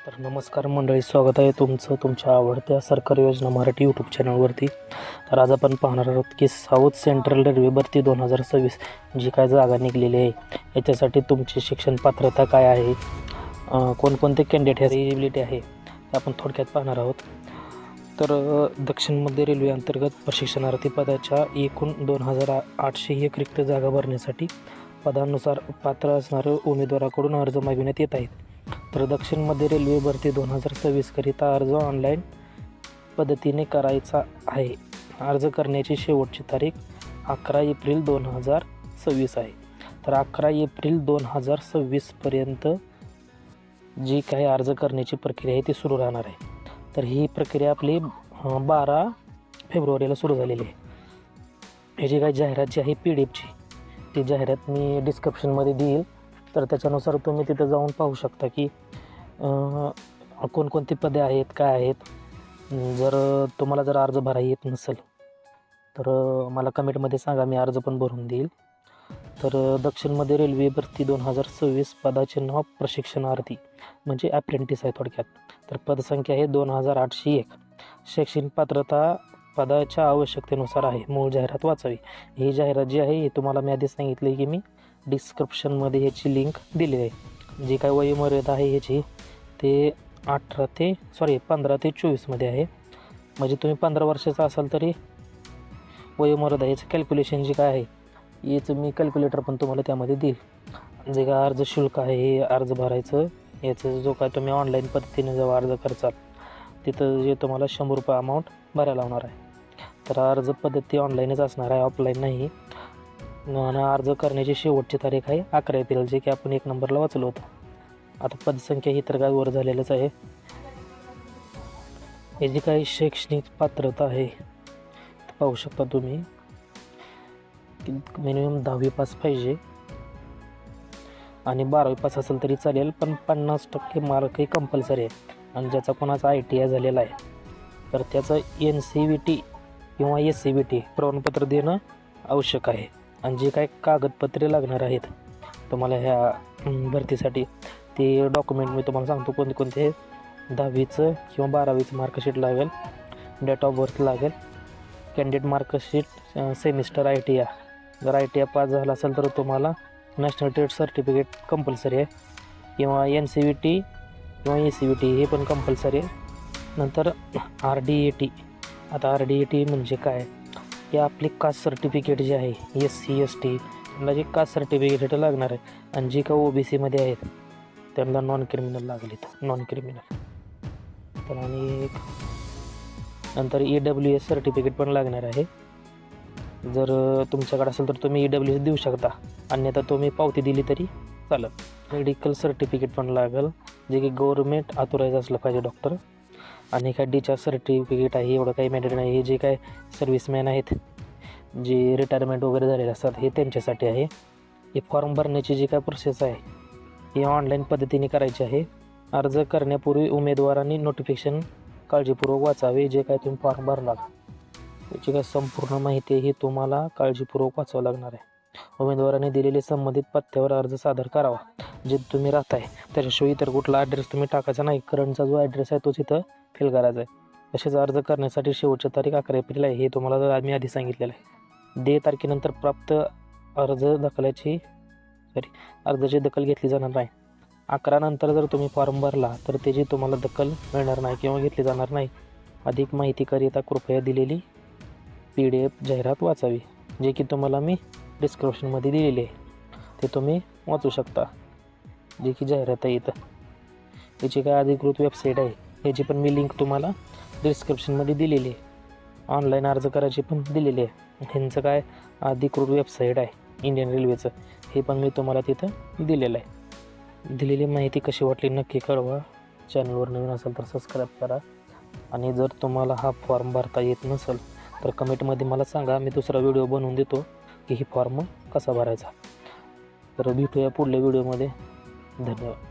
तर नमस्कार मंडळी, स्वागत आहे तुमचं तुमच्या आवडत्या सरकारी योजना मराठी यूट्यूब चॅनलवरती. तर आज आपण पाहणार आहोत की साऊथ सेंट्रल रेल्वे भरती 2026 जी काय जागा निघलेली आहे याच्यासाठी तुमची शिक्षण पात्रता काय आहे, कोणकोणते कॅन्डिडेट एलिजिबिलिटी आहे हे आपण थोडक्यात पाहणार आहोत. तर दक्षिण मध्य रेल्वे अंतर्गत प्रशिक्षणार्थी पदाच्या एकूण 2801 रिक्त जागा भरण्यासाठी पदानुसार पात्र असणाऱ्या उमेदवाराकडून अर्ज मागविण्यात येत आहेत. तर दक्षिण मध्य रेल्वे भरती 2026 करिता अर्ज ऑनलाईन पद्धतीने करायचा आहे. अर्ज करण्याची शेवटची तारीख 11 एप्रिल 2026 आहे. तर 11 एप्रिल 2026 पर्यंत जी काही अर्ज करण्याची प्रक्रिया आहे ती सुरू राहणार आहे. तर ही प्रक्रिया आपली 12 फेब्रुवारीला सुरू झालेली आहे. ही जी काही जाहिरात जी आहे PDF ची ती जाहिरात मी डिस्क्रिप्शनमध्ये देईल. तर त्याच्यानुसार तुम्ही तिथं जाऊन पाहू शकता की कोणकोणती पदे आहेत, काय आहेत. तुम्हाला जर अर्ज भरायला येत नसेल तर मला कमेंटमध्ये सांगा, मी अर्ज पण भरून देईल. तर दक्षिण मध्य रेल्वे भरती 2026 पदाचे नाव प्रशिक्षणार्थी म्हणजे ॲप्रेंटिस आहे थोडक्यात. तर पदसंख्या आहे 2801. शैक्षणिक पात्रता पदाच्या आवश्यकतेनुसार आहे. मूळ जाहिरात वाचावी. ही जाहिरात जी आहे ही तुम्हाला मी आधी सांगितली की मी डिस्क्रिप्शनमध्ये ह्याची लिंक दिलेली आहे. जी काय वयोमर्यादा आहे ह्याची ते 15 ते 24मध्ये आहे. म्हणजे तुम्ही 15 वर्षाचा असाल तरी वयोमर्यादा याचं कॅल्क्युलेशन जे काय आहे याचं मी कॅल्क्युलेटर पण तुम्हाला त्यामध्ये देईल. जे काय अर्ज शुल्क आहे हे अर्ज भरायचं याचं जो काय तुम्ही ऑनलाईन पद्धतीने जेव्हा अर्ज करचाल तिथं जे तुम्हाला 100 रुपये अमाऊंट भरायला लावणार आहे. तर अर्ज पद्धती ऑनलाईनच असणार आहे, ऑफलाईन नाही. आणि अर्ज करण्याची शेवटची तारीख आहे 11 एप्रिल, जे की आपण 1 नंबरला वाचलं होतं. आता पदसंख्या ही तर काय वर झालेलंच आहे. हे जी काही शैक्षणिक पात्रता आहे पाहू शकता तुम्ही की मिनिमम 10वी पास पाहिजे आणि 12वी पास असेल तरी चालेल, पण 50% मार्कही कंपल्सरी आहे. आणि ज्याचा कोणाचा ITI झालेला आहे तर त्याचं NCVT किंवा SCVT प्रमाणपत्र देणं आवश्यक आहे. आणि जे काही कागदपत्रे लागणार आहेत तुम्हाला ह्या भरतीसाठी ते डॉक्युमेंट मी तुम्हाला सांगतो कोणते कोणते. 10वीचं किंवा 12वीचं मार्कशीट लागेल, डेट ऑफ बर्थ लागेल, कॅन्डिडेट मार्कशीट, सेमिस्टर ITI. जर ITI पास झाला असेल तर तुम्हाला नॅशनल ट्रेड सर्टिफिकेट कंपल्सरी आहे, किंवा NCVT किंवा SCVT हे पण कंपल्सरी आहे. नंतर RDAT. आता RDAT म्हणजे काय, की आपली कास्ट सर्टिफिकेट जे आहे SC ST त्यांना जे कास्ट सर्टिफिकेट लागणार आहे. आणि जे का OBC मध्ये आहेत त्यांना नॉन क्रिमिनल लागलेत, नॉन क्रिमिनल. तर आणि नंतर EWS सर्टिफिकेट पण लागणार आहे. जर तुमच्याकडे असेल तर तुम्ही EWS देऊ शकता, अन्यथा तुम्ही पावती दिली तरी चालेल. मेडिकल सर्टिफिकेट पण लागेल, जे की गव्हर्मेंट ऑथोराईज असलं पाहिजे डॉक्टर. आणि काय डिस्चार्ज सर्टिफिकेट आहे, एवढं काही मॅटर नाही. हे जे काय सर्व्हिसमॅन आहेत जे रिटायरमेंट वगैरे झालेले असतात हे त्यांच्यासाठी आहे. हे फॉर्म भरण्याची जी काय प्रोसेस आहे ही ऑनलाईन पद्धतीने करायची आहे. अर्ज करण्यापूर्वी उमेदवारांनी नोटिफिकेशन काळजीपूर्वक वाचावे. जे काय तुम्ही फॉर्म भरला त्याची काय संपूर्ण माहिती ही तुम्हाला काळजीपूर्वक वाचावं लागणार आहे. उमेदवारांनी दिलेले संबंधित पत्त्यावर अर्ज सादर करावा. जे तुम्ही राहताय त्याच्याशिवाय इतर कुठला ॲड्रेस तुम्ही टाकायचा नाही. करंटचा जो ॲड्रेस आहे तो तिथं फिल करायचा आहे. तसेच अर्ज करण्यासाठी शेवटची तारीख 11 एप्रिल आहे, हे तुम्हाला आम्ही आधी सांगितलेलं आहे. दे तारखेनंतर प्राप्त अर्जाची दखल घेतली जाणार नाही. 11 नंतर जर तुम्ही फॉर्म भरला तर त्याची तुम्हाला दखल मिळणार नाही किंवा घेतली जाणार नाही. अधिक माहितीकरिता कृपया दिलेली PDF जाहिरात वाचावी, जे की तुम्हाला मी डिस्क्रिप्शनमध्ये दिलेली आहे. ते तुम्ही वाचू शकता. जे की जाहिरात आहे इथं, याची काय अधिकृत वेबसाईट आहे याची पण मी लिंक तुम्हाला डिस्क्रिप्शनमध्ये दिलेली आहे. ऑनलाईन अर्ज करायची पण दिलेली आहे. ह्यांचं काय अधिकृत वेबसाईट आहे इंडियन रेल्वेचं, हे पण मी तुम्हाला तिथं दिलेलं आहे. दिलेली माहिती कशी वाटली नक्की कळवा. चॅनलवर नवीन असेल तर सबस्क्राईब करा. आणि जर तुम्हाला हा फॉर्म भरता येत नसेल तर कमेंटमध्ये मला सांगा, मी दुसरा व्हिडिओ बनवून देतो की ही फॉर्म कसा भरायचा. तर भेटूया पुढल्या व्हिडिओमध्ये. धन्यवाद.